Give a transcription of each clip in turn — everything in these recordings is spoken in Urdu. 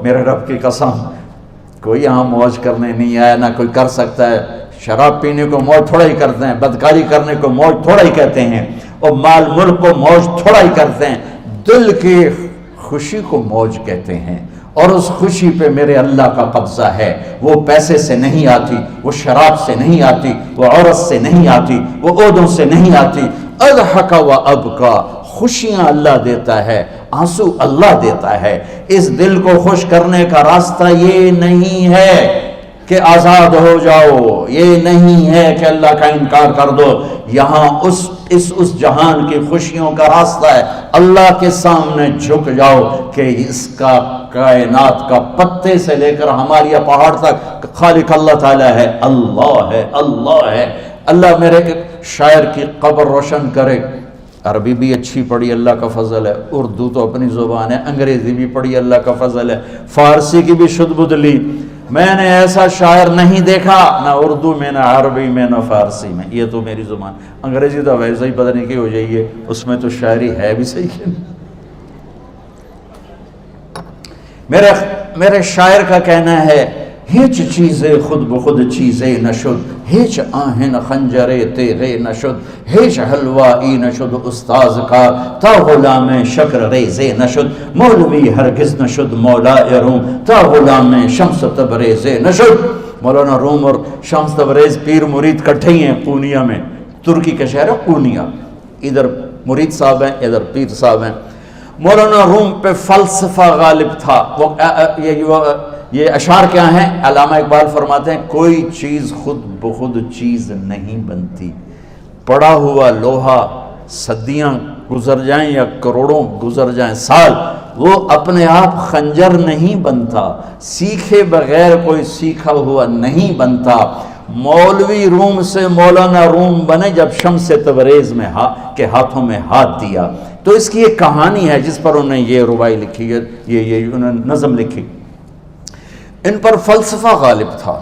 میرے رب کی قسم کوئی یہاں موج کرنے نہیں آیا، نہ کوئی کر سکتا ہے۔ شراب پینے کو موج تھوڑا ہی کرتے ہیں، بدکاری کرنے کو موج تھوڑا ہی کہتے ہیں، اور مال ملک کو موج تھوڑا ہی کرتے ہیں، دل کی خوشی کو موج کہتے ہیں۔ اور اس خوشی پہ میرے اللہ کا قبضہ ہے، وہ پیسے سے نہیں آتی، وہ شراب سے نہیں آتی، وہ عورت سے نہیں آتی، وہ عہدوں سے نہیں آتی۔ اضحک و ابکا، خوشیاں اللہ دیتا ہے، آنسو اللہ دیتا ہے۔ اس دل کو خوش کرنے کا راستہ یہ نہیں ہے کہ آزاد ہو جاؤ، یہ نہیں ہے کہ اللہ کا انکار کر دو۔ یہاں اس جہان کی خوشیوں کا راستہ ہے، اللہ کے سامنے جھک جاؤ کہ اس کا کائنات کا پتے سے لے کر ہماری پہاڑ تک خالق اللہ تعالیٰ ہے، اللہ ہے، اللہ ہے۔ اللہ میرے شاعر کی قبر روشن کرے۔ عربی بھی اچھی پڑھی، اللہ کا فضل ہے، اردو تو اپنی زبان ہے، انگریزی بھی پڑھی، اللہ کا فضل ہے، فارسی کی بھی شد بد لی۔ میں نے ایسا شاعر نہیں دیکھا، نہ اردو میں، نہ عربی میں، نہ فارسی میں، یہ تو میری زبان۔ انگریزی تو ویسے ہی پتہ نہیں کی ہو جائیے، اس میں تو شاعری ہے بھی صحیح ہے۔ میرے شاعر کا کہنا ہے، ہیچ چیزیں خود بخود چیزیں نشد، ہیچ آہن خنجرے تیغے نشد، ہیچ حلوائی نشد استاذ کا، تا غلام شکر ریزے نشد، مولوی ہرگز نشد مولا روم، تا غلام شمس تبریز نشد۔ مولانا روم اور شمس تبریز پیر مرید کٹھے ہی ہیں پونیا میں، ترکی کا شہر ہے پونیا، ادھر مرید صاحب ہیں، ادھر پیر صاحب ہیں۔ مولانا روم پہ فلسفہ غالب تھا۔ یہ اشعار کیا ہیں؟ علامہ اقبال فرماتے ہیں، کوئی چیز خود بخود چیز نہیں بنتی، پڑا ہوا لوہا صدیاں گزر جائیں یا کروڑوں گزر جائیں سال، وہ اپنے آپ خنجر نہیں بنتا، سیکھے بغیر کوئی سیکھا ہوا نہیں بنتا۔ مولوی روم سے مولانا روم بنے جب شمس تبریز میں کے ہاتھوں میں ہاتھ دیا۔ تو اس کی ایک کہانی ہے جس پر انہوں نے یہ ربائی لکھی ہے، یہ انہوں نے نظم لکھی۔ ان پر فلسفہ غالب تھا،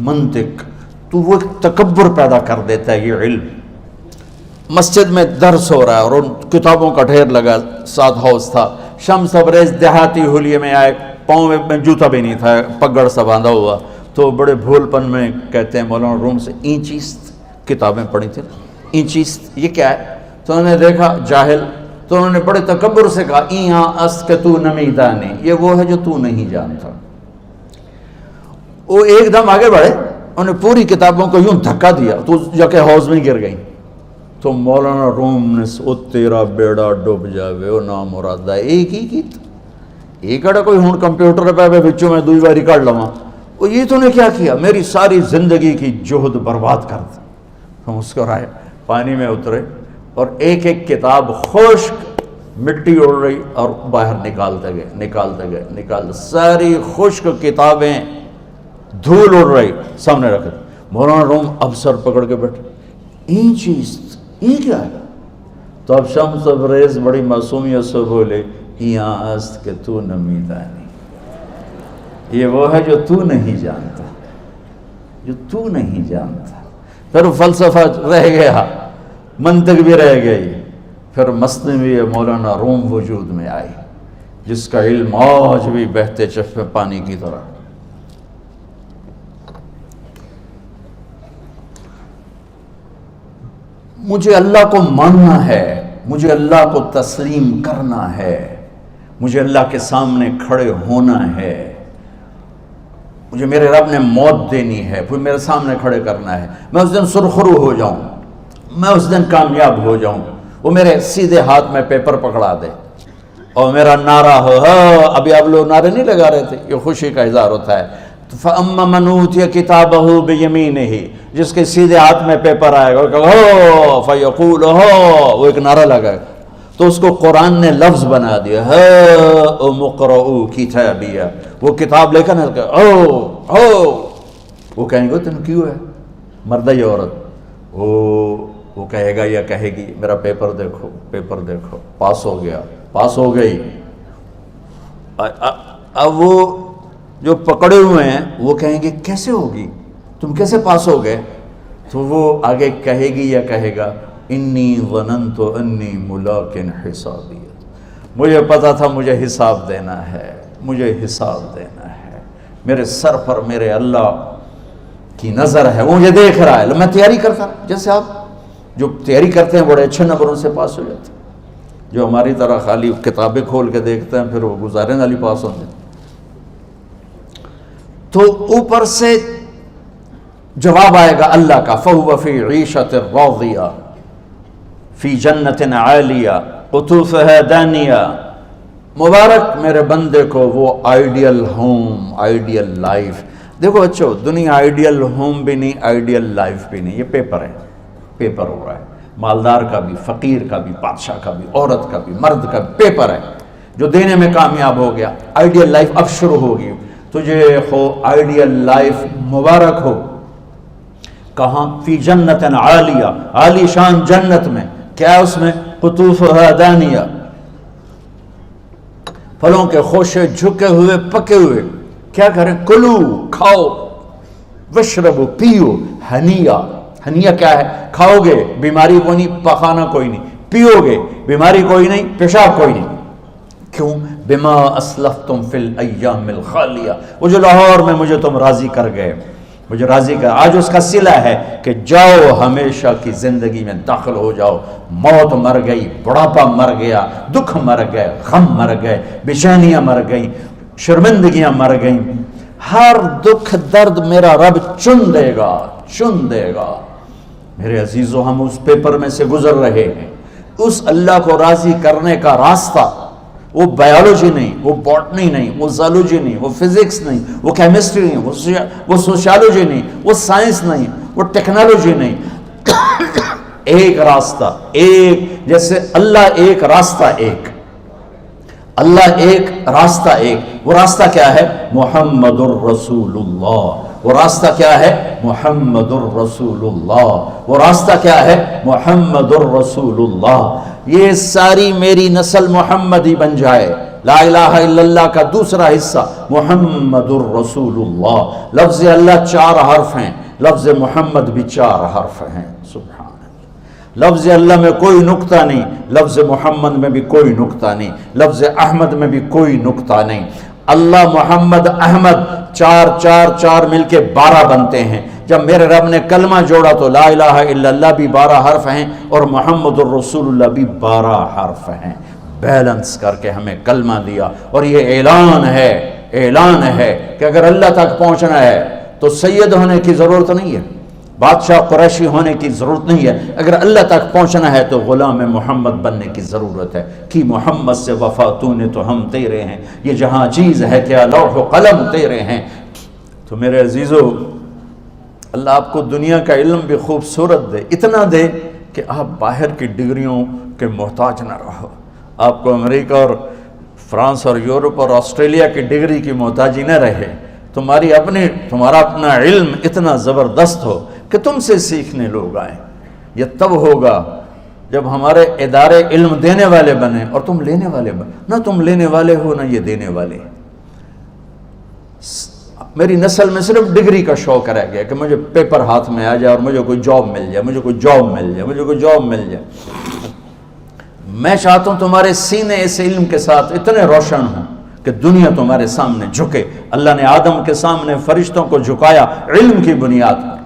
منطق، تو وہ تکبر پیدا کر دیتا ہے یہ علم۔ مسجد میں درس ہو رہا ہے اور ان کتابوں کا ڈھیر لگا، ساتھ ہاؤس تھا۔ شمس تبریز دیہاتی حلیے میں آئے، پاؤں میں جوتا بھی نہیں تھا، پگڑ سا باندھا ہوا، تو بڑے بھول پن میں کہتے ہیں مولانا روم سے، اینچیست کتابیں پڑھی تھیں، اینچیست یہ کیا ہے؟ تو انہوں نے دیکھا جاہل، تو انہوں نے بڑے تکبر سے کہا، ایہاں است کہ تو نمیدانی، یہ وہ ہے جو تو نہیں جانتا۔ وہ ایک دم آگے بڑھے، انہوں نے پوری کتابوں کو یوں دھکا دیا تو جا کے حوض میں گر گئی۔ تو مولانا روم نے او تیرا بیڑا ڈوب جاوے او نام مرادہ، ایک ہی کی ایک اڑا کوئی ہون کمپیوٹر پہ بچوں میں دوئی باری کر لواں، وہ یہ تو نے کیا کیا، میری ساری زندگی کی جہد برباد کر دی۔ ہم مسکرائے، پانی میں اترے اور ایک ایک کتاب خشک مٹی اڑ رہی اور باہر نکالتے گئے، ساری خشک کتابیں دھول اڑ رہی سامنے رکھے۔ مولانا روم اب سر پکڑ کے بیٹھے، این چیز یہ کیا ہے؟ تو اب شمس تبریز بڑی معصومیت سے بولے، یہاں است کہ تو نمیدانی، یہ وہ ہے جو تو نہیں جانتا، جو تو نہیں جانتا۔ پھر فلسفہ رہ گیا، منطق بھی رہ گئی، پھر مثنوی مولانا روم وجود میں آئی، جس کا علم آج بھی بہتے چشمے پانی کی طرح۔ مجھے اللہ کو ماننا ہے، مجھے اللہ کو تسلیم کرنا ہے، مجھے اللہ کے سامنے کھڑے ہونا ہے، مجھے میرے رب نے موت دینی ہے، پھر میرے سامنے کھڑے کرنا ہے، میں اس دن سرخرو ہو جاؤں، میں اس دن کامیاب ہو جاؤں، وہ میرے سیدھے ہاتھ میں پیپر پکڑا دے اور میرا نعرہ ہو، ابھی آپ لوگ نعرے نہیں لگا رہے تھے، یہ خوشی کا اظہار ہوتا ہے۔ فَأَمَّا مَنْ أُوتِيَ كِتَابَهُ بِيَمِينِهِ، جس کے سیدھے ہاتھ میں پیپر آئے گا، فَيَقُولُ وہ ایک نعرہ لگائے گا، تو اس کو قرآن نے لفظ بنا دیا، هَاؤْمُ اقْرَءُوا كِتَابِيَهْ، وہ کتاب لے کر وہ کہیں گے تم کیوں ہے، مرد یا عورت، وہ کہے گا یا کہے گی میرا پیپر دیکھو، پیپر دیکھو، پاس ہو گیا، پاس ہو گئی۔ اب وہ جو پکڑے ہوئے ہیں وہ کہیں گے کیسے ہوگی، تم کیسے پاس ہو گئے؟ تو وہ آگے کہے گی یا کہے گا، انی ظننت انی ملاق حسابی، مجھے پتا تھا مجھے حساب دینا ہے، مجھے حساب دینا ہے، میرے سر پر میرے اللہ کی نظر ہے، وہ مجھے دیکھ رہا ہے۔ میں تیاری کرتا ہوں، جیسے آپ جو تیاری کرتے ہیں بڑے اچھے نمبروں سے پاس ہو جاتے ہیں، جو ہماری طرح خالی کتابیں کھول کے دیکھتے ہیں پھر وہ گزارے والی پاس ہوتے ہیں۔ تو اوپر سے جواب آئے گا اللہ کا، فَهُوَ فِي عِيشَةٍ رَاضِيَةٍ فِي جَنَّةٍ عَالِيَةٍ قُطُوفُهَا دَانِيَةٌ۔ مبارک میرے بندے کو وہ آئیڈیل ہوم، آئیڈیل لائف۔ دیکھو بچو، دنیا آئیڈیل ہوم بھی نہیں، آئیڈیل لائف بھی نہیں، یہ پیپر ہے، پیپر ہو رہا ہے، مالدار کا بھی، فقیر کا بھی، بادشاہ کا بھی، عورت کا بھی، مرد کا بھی پیپر ہے۔ جو دینے میں کامیاب ہو گیا، آئیڈیل لائف اب شروع ہوگی۔ تجھے ہو آئیڈیل لائف مبارک ہو۔ کہاں؟ فی جنت عالیہ، عالی شان جنت میں، کیا اس میں؟ قطوفها دانیہ، پھلوں کے خوشے جھکے ہوئے پکے ہوئے۔ کیا کریں؟ کلو، کھاؤ، وشربو، پیو، ہنیا۔ ہنیا کیا ہے؟ کھاؤ گے بیماری کوئی نہیں، پخانا کوئی نہیں، پیو گے بیماری کوئی نہیں، پیشاب کوئی نہیں۔ کیوں؟ بما اسلفتم فی الایام الخالیہ، وہ جو لاہور میں مجھے تم راضی کر گئے، مجھے راضی کر، آج اس کا صلہ ہے کہ جاؤ ہمیشہ کی زندگی میں داخل ہو جاؤ۔ موت مر گئی، بڑھاپا مر گیا، دکھ مر گئے، غم مر گئے، بے-چینیاں مر گئیں، شرمندگیاں مر گئیں۔ ہر دکھ درد میرا رب چن دے گا، چن دے گا۔ میرے عزیزو، ہم اس پیپر میں سے گزر رہے ہیں۔ اس اللہ کو راضی کرنے کا راستہ، وہ بایولوجی نہیں، وہ باٹنی نہیں، وہ زالوجی نہیں، وہ فزکس نہیں، وہ کیمسٹری نہیں، وہ سوشیالوجی نہیں، وہ سائنس نہیں، وہ ٹیکنالوجی نہیں۔ ایک راستہ، ایک، جیسے اللہ ایک، راستہ ایک، اللہ ایک، راستہ ایک۔ وہ راستہ کیا ہے؟ محمد الرسول اللہ۔ وہ راستہ کیا ہے؟ محمد الرسول اللہ۔ وہ راستہ کیا ہے؟ محمد الرسول اللہ۔ یہ ساری میری نسل محمدی بن جائے۔ لا الہ الا اللہ کا دوسرا حصہ محمد الرسول اللہ۔ لفظ اللہ 4 حرف ہیں، لفظ محمد بھی 4 حرف ہیں۔ سبحان اللہ۔ لفظ اللہ میں کوئی نقطہ نہیں، لفظ محمد میں بھی کوئی نقطہ نہیں، لفظ احمد میں بھی کوئی نقطہ نہیں۔ اللہ، محمد، احمد، 4 4 4 مل کے 12 بنتے ہیں۔ جب میرے رب نے کلمہ جوڑا تو لا الہ الا اللہ بھی 12 حرف ہیں اور محمد الرسول اللہ بھی 12 حرف ہیں۔ بیلنس کر کے ہمیں کلمہ دیا، اور یہ اعلان ہے، اعلان ہے کہ اگر اللہ تک پہنچنا ہے تو سید ہونے کی ضرورت نہیں ہے، بادشاہ قریشی ہونے کی ضرورت نہیں ہے۔ اگر اللہ تک پہنچنا ہے تو غلام محمد بننے کی ضرورت ہے۔ کہ محمد سے وفا تو نے تو ہم تیرے ہیں، یہ جہاں چیز ہے کیا لوح و قلم تیرے ہیں۔ تو میرے عزیزو، اللہ آپ کو دنیا کا علم بھی خوبصورت دے، اتنا دے کہ آپ باہر کی ڈگریوں کے محتاج نہ رہو، آپ کو امریکہ اور فرانس اور یورپ اور آسٹریلیا کی ڈگری کی محتاجی نہ رہے، تمہارا اپنا علم اتنا زبردست ہو کہ تم سے سیکھنے لوگ آئیں۔ یہ تب ہوگا جب ہمارے ادارے علم دینے والے بنے اور تم لینے والے بنے، نہ تم لینے والے ہو نہ یہ دینے والے۔ میری نسل میں صرف ڈگری کا شوق رہ گیا کہ مجھے پیپر ہاتھ میں آ جائے اور مجھے کوئی جاب مل جائے، مجھے کوئی جاب مل جائے، مجھے کوئی جاب مل جائے۔ میں چاہتا ہوں تمہارے سینے اس علم کے ساتھ اتنے روشن ہوں کہ دنیا تمہارے سامنے جھکے۔ اللہ نے آدم کے سامنے فرشتوں کو جھکایا علم کی بنیاد پر،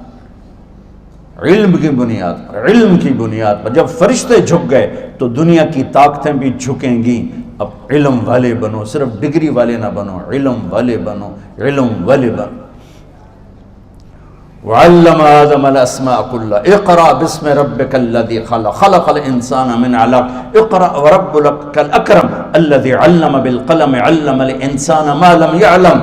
علم کی بنیاد پر، علم کی بنیاد پر۔ جب فرشتے جھک گئے تو دنیا کی طاقتیں بھی جھکیں گی۔ اب علم والے بنو، صرف ڈگری والے نہ بنو، علم والے بنو، علم والے بنو۔ وعلم آدم الاسماء كلها اقرأ باسم ربك الذي خلق خلق الانسان من علق اقرأ وربك الاكرم الذي علم بالقلم علم الانسان ما لم يعلم۔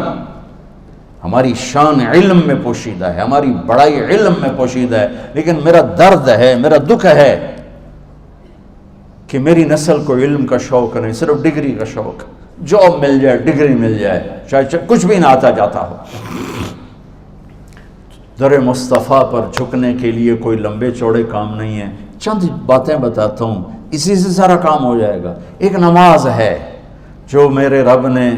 ہماری شان علم میں پوشیدہ ہے، ہماری بڑائی علم میں پوشیدہ ہے، لیکن میرا درد ہے، میرا دکھ ہے کہ میری نسل کو علم کا شوق نہیں، صرف ڈگری کا شوق۔ جاب مل جائے، ڈگری مل جائے، چاہے کچھ بھی نہ آتا جاتا ہو۔ در مصطفیٰ پر جھکنے کے لیے کوئی لمبے چوڑے کام نہیں ہیں، چند باتیں بتاتا ہوں، اسی سے سارا کام ہو جائے گا۔ ایک نماز ہے جو میرے رب نے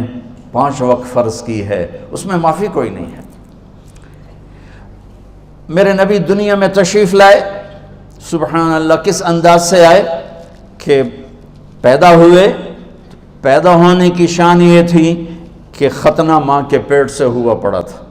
5 وقت فرض کی ہے، اس میں معافی کوئی نہیں ہے۔ میرے نبی دنیا میں تشریف لائے، سبحان اللہ، کس انداز سے آئے کہ پیدا ہوئے، پیدا ہونے کی شان یہ تھی کہ ختنہ ماں کے پیٹ سے ہوا پڑا تھا.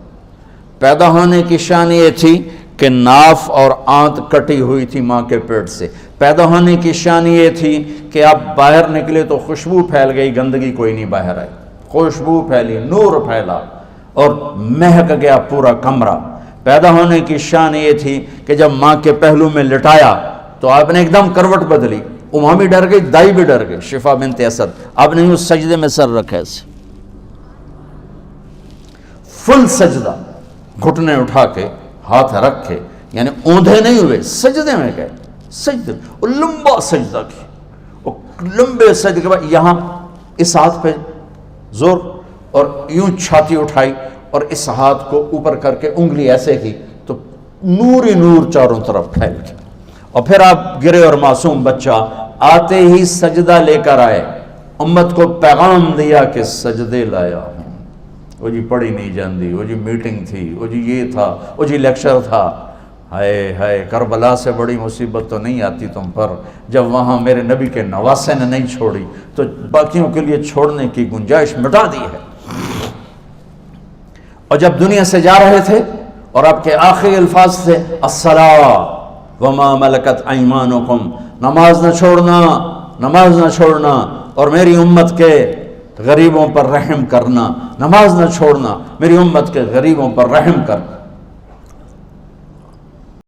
پیدا ہونے کی شان یہ تھی کہ ناف اور آنت کٹی ہوئی تھی ماں کے پیٹ سے. پیدا ہونے کی شان یہ تھی کہ آپ باہر نکلے تو خوشبو پھیل گئی, گندگی کوئی نہیں باہر آئی, خوشبو پھیلی, نور پھیلا اور مہک گیا پورا کمرہ. پیدا ہونے کی شان یہ تھی کہ جب ماں کے پہلو میں لٹایا تو آپ نے ایک دم کروٹ بدلی. اماں بھی ڈر گئی, دائی بھی ڈر گئی, شفا بنت اسد. آپ نے اس سجدے میں سر رکھا ایسے فل سجدہ, گھٹنے اٹھا کے ہاتھ رکھ کے, یعنی اوندھے نہیں ہوئے, سجدے میں گئے. سجدے اور لمبا سجدہ کی, اور لمبے سجدے کے بعد یہاں اس ہاتھ پہ زور اور یوں چھاتی اٹھائی اور اس ہاتھ کو اوپر کر کے انگلی ایسے کی تو نور ہی نور چاروں طرف پھیل گیا. اور پھر آپ گرے اور معصوم بچہ آتے ہی سجدہ لے کر آئے, امت کو پیغام دیا کہ سجدے لایا ہوں. وہ جی پڑھی نہیں جاندی, وہ جی میٹنگ تھی, وہ جی یہ تھا, وہ جی لیکچر تھا. ہائے ہائے, کربلا سے بڑی مصیبت تو نہیں آتی تم پر جب وہاں میرے نبی کے نواسے نے نہیں چھوڑی تو باقیوں کے لیے چھوڑنے کی گنجائش مٹا دی ہے. اور جب دنیا سے جا رہے تھے اور آپ کے آخری الفاظ تھے الصلاۃ وما ملکت ایمانکم, نماز نہ چھوڑنا, نماز نہ چھوڑنا, اور میری امت کے غریبوں پر رحم کرنا, نماز نہ چھوڑنا, میری امت کے غریبوں پر رحم کر.